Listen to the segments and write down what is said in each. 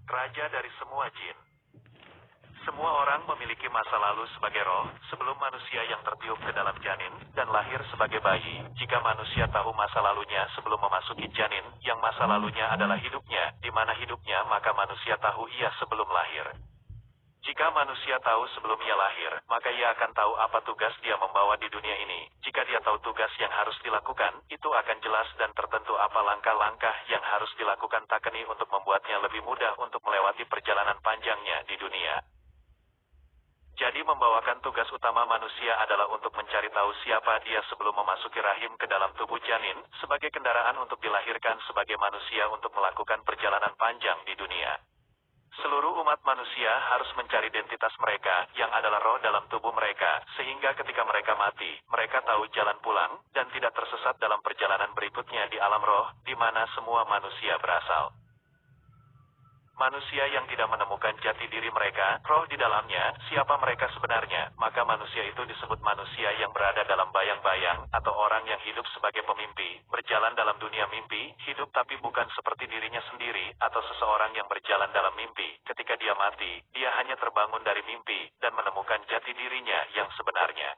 Raja dari semua jin. Semua orang memiliki masa lalu sebagai roh, sebelum manusia yang tertiup ke dalam janin, dan lahir sebagai bayi. Jika manusia tahu masa lalunya sebelum memasuki janin, yang masa lalunya adalah hidupnya, di mana hidupnya maka manusia tahu ia sebelum lahir. Jika manusia tahu sebelum ia lahir, maka ia akan tahu apa tugas dia membawa di dunia ini. Jika dia tahu tugas yang harus dilakukan, itu akan jelas dan tertentu apa langkah-langkah yang harus dilakukan Takeni untuk membuatnya lebih mudah untuk melewati perjalanan panjangnya di dunia. Jadi membawakan tugas utama manusia adalah untuk mencari tahu siapa dia sebelum memasuki rahim ke dalam tubuh janin, sebagai kendaraan untuk dilahirkan sebagai manusia untuk melakukan perjalanan panjang di dunia. Seluruh umat manusia harus mencari identitas mereka, yang adalah roh dalam tubuh mereka, sehingga ketika mereka mati, mereka tahu jalan pulang, dan tidak tersesat dalam perjalanan berikutnya di alam roh, di mana semua manusia berasal. Manusia yang tidak menemukan jati diri mereka, roh di dalamnya, siapa mereka sebenarnya, maka manusia itu disebut manusia yang berada dalam bayang-bayang, atau orang yang hidup sebagai pemimpi, berjalan dalam dunia mimpi, hidup tapi bukan seperti dirinya sendiri, atau seseorang yang berjalan dalam mimpi. Ketika dia mati, dia hanya terbangun dari mimpi, dan menemukan jati dirinya yang sebenarnya.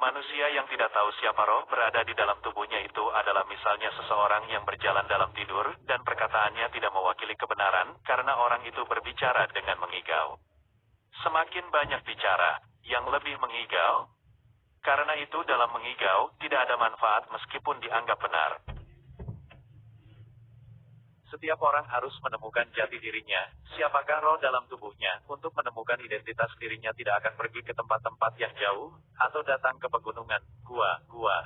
Manusia yang tidak tahu siapa roh berada di dalam tubuhnya itu adalah misalnya seseorang yang berjalan dalam tidur, dan perkataannya tidak mewakili kebenaran, karena orang itu berbicara dengan mengigau. Semakin banyak bicara, yang lebih mengigau. Karena itu dalam mengigau, tidak ada manfaat meskipun dianggap benar. Setiap orang harus menemukan jati dirinya, siapakah roh dalam tubuhnya. Untuk menemukan identitas dirinya tidak akan pergi ke tempat-tempat yang jauh, atau datang ke pegunungan, gua,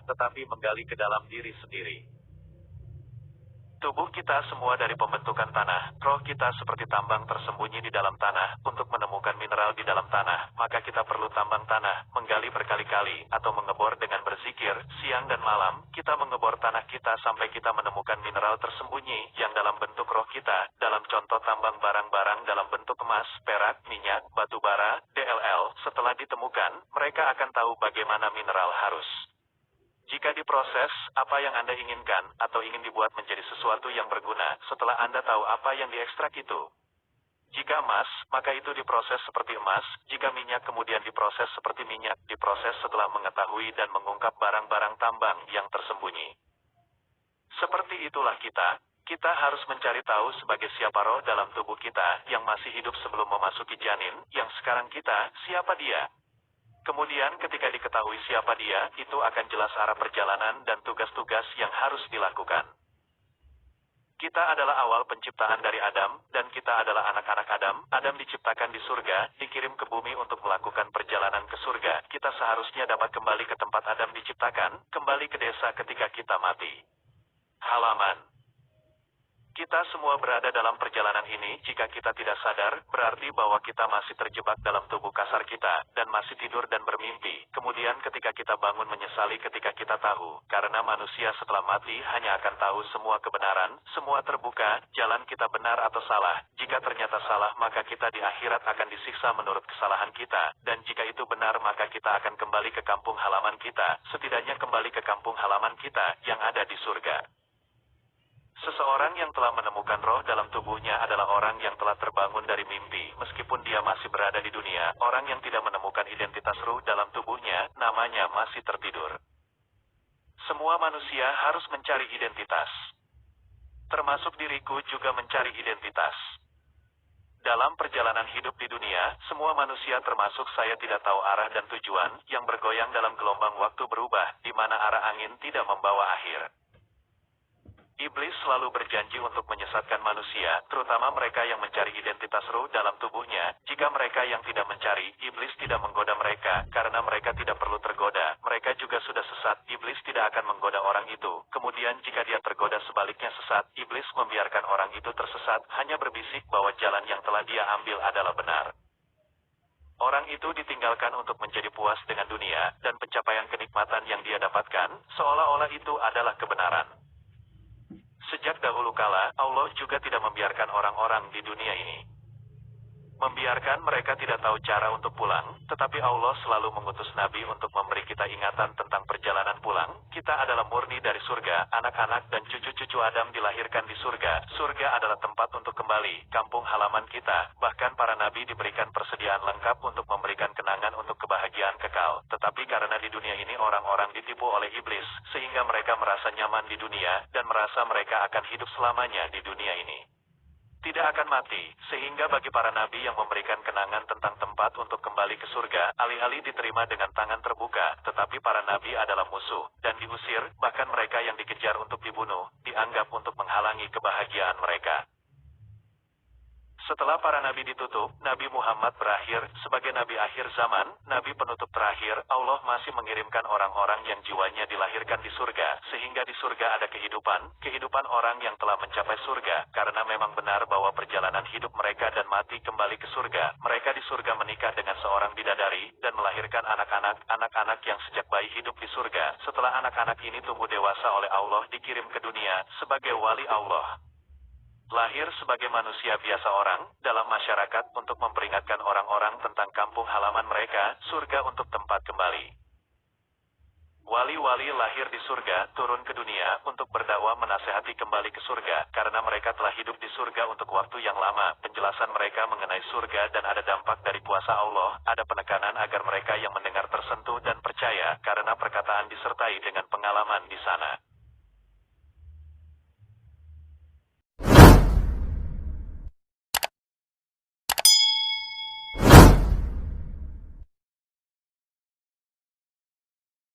tetapi menggali ke dalam diri sendiri. Tubuh kita semua dari pembentukan tanah, roh kita seperti tambang tersembunyi di dalam tanah. Untuk menemukan mineral di dalam tanah, maka kita perlu tambang tanah, menggali berkali-kali, atau mengebor dengan berzikir, siang dan malam. Kita mengebor tanah kita sampai kita menemukan mineral tersembunyi, yang dalam bentuk roh kita, dalam contoh tambang barang-barang dalam bentuk emas, perak, minyak, batu bara, DLL. Setelah ditemukan, mereka akan tahu bagaimana mineral harus. Jika diproses, apa yang Anda inginkan, atau ingin dibuat menjadi sesuatu yang berguna, setelah Anda tahu apa yang diekstrak itu. Jika emas, maka itu diproses seperti emas. Jika minyak kemudian diproses seperti minyak, diproses setelah mengetahui dan mengungkap barang-barang tambang yang tersembunyi. Seperti itulah kita. Kita harus mencari tahu sebagai siapa roh dalam tubuh kita, yang masih hidup sebelum memasuki janin, yang sekarang kita, siapa dia. Kemudian ketika diketahui siapa dia, itu akan jelas arah perjalanan dan tugas-tugas yang harus dilakukan. Kita adalah awal penciptaan dari Adam, dan kita adalah anak-anak Adam. Adam diciptakan di surga, dikirim ke bumi untuk melakukan perjalanan ke surga. Kita seharusnya dapat kembali ke tempat Adam diciptakan, kembali ke desa ketika kita mati. Halaman. Kita semua berada dalam perjalanan ini. Jika kita tidak sadar, berarti bahwa kita masih terjebak dalam tubuh kasar kita, dan masih tidur dan bermimpi. Kemudian ketika kita bangun menyesali ketika kita tahu, karena manusia setelah mati hanya akan tahu semua kebenaran, semua terbuka, jalan kita benar atau salah. Jika ternyata salah, maka kita di akhirat akan disiksa menurut kesalahan kita, dan jika itu benar maka kita akan kembali ke kampung halaman kita, setidaknya kembali ke kampung halaman kita, yang ada di surga. Seseorang yang telah menemukan roh dalam tubuhnya adalah orang yang telah terbangun dari mimpi, meskipun dia masih berada di dunia. Orang yang tidak menemukan identitas ruh dalam tubuhnya, namanya masih tertidur. Semua manusia harus mencari identitas. Termasuk diriku juga mencari identitas. Dalam perjalanan hidup di dunia, semua manusia termasuk saya tidak tahu arah dan tujuan, yang bergoyang dalam gelombang waktu berubah, di mana arah angin tidak membawa akhir. Iblis selalu berjanji untuk menyesatkan manusia, terutama mereka yang mencari identitas ruh dalam tubuhnya. Jika mereka yang tidak mencari, iblis tidak menggoda mereka, karena mereka tidak perlu tergoda. Mereka juga sudah sesat, iblis tidak akan menggoda orang itu. Kemudian jika dia tergoda sebaliknya sesat, iblis membiarkan orang itu tersesat, hanya berbisik bahwa jalan yang telah dia ambil adalah benar. Orang itu ditinggalkan untuk menjadi puas dengan dunia, dan pencapaian kenikmatan yang dia dapatkan, seolah-olah itu adalah kebenaran. Sejak dahulu kala, Allah juga tidak membiarkan orang-orang di dunia ini. Membiarkan mereka tidak tahu cara untuk pulang, tetapi Allah selalu mengutus Nabi untuk memberi kita ingatan tentang perjalanan pulang. Kita adalah murni dari surga, anak-anak dan cucu-cucu Adam dilahirkan di surga. Surga adalah tempat untuk kembali, kampung halaman kita. Bahkan para nabi diberikan persediaan lengkap untuk memberikan kenangan untuk kebahagiaan kekal. Tetapi karena di dunia ini orang-orang ditipu oleh iblis, sehingga mereka merasa nyaman di dunia, dan merasa mereka akan hidup selamanya di dunia ini. Tidak akan mati, sehingga bagi para nabi yang memberikan kenangan tentang tempat untuk kembali ke surga, alih-alih diterima dengan tangan terbuka, tetapi para nabi adalah musuh, dan diusir, bahkan mereka yang dikejar untuk dibunuh, dianggap untuk menghalangi kebahagiaan mereka. Setelah para nabi ditutup, Nabi Muhammad berakhir, sebagai nabi akhir zaman, nabi penutup terakhir, Allah masih mengirimkan orang-orang yang jiwanya dilahirkan di surga, sehingga di surga ada kehidupan orang yang telah mencapai surga, karena memang benar bahwa perjalanan hidup mereka dan mati kembali ke surga. Mereka di surga menikah dengan seorang bidadari, dan melahirkan anak-anak yang sejak bayi hidup di surga. Setelah anak-anak ini tumbuh dewasa oleh Allah dikirim ke dunia, sebagai wali Allah. Lahir sebagai manusia biasa orang, dalam masyarakat untuk memperingatkan orang-orang tentang kampung halaman mereka, surga untuk tempat kembali. Wali-wali lahir di surga, turun ke dunia, untuk berdakwah menasehati kembali ke surga, karena mereka telah hidup di surga untuk waktu yang lama. Penjelasan mereka mengenai surga dan ada dampak dari kuasa Allah, ada penekanan agar mereka yang mendengar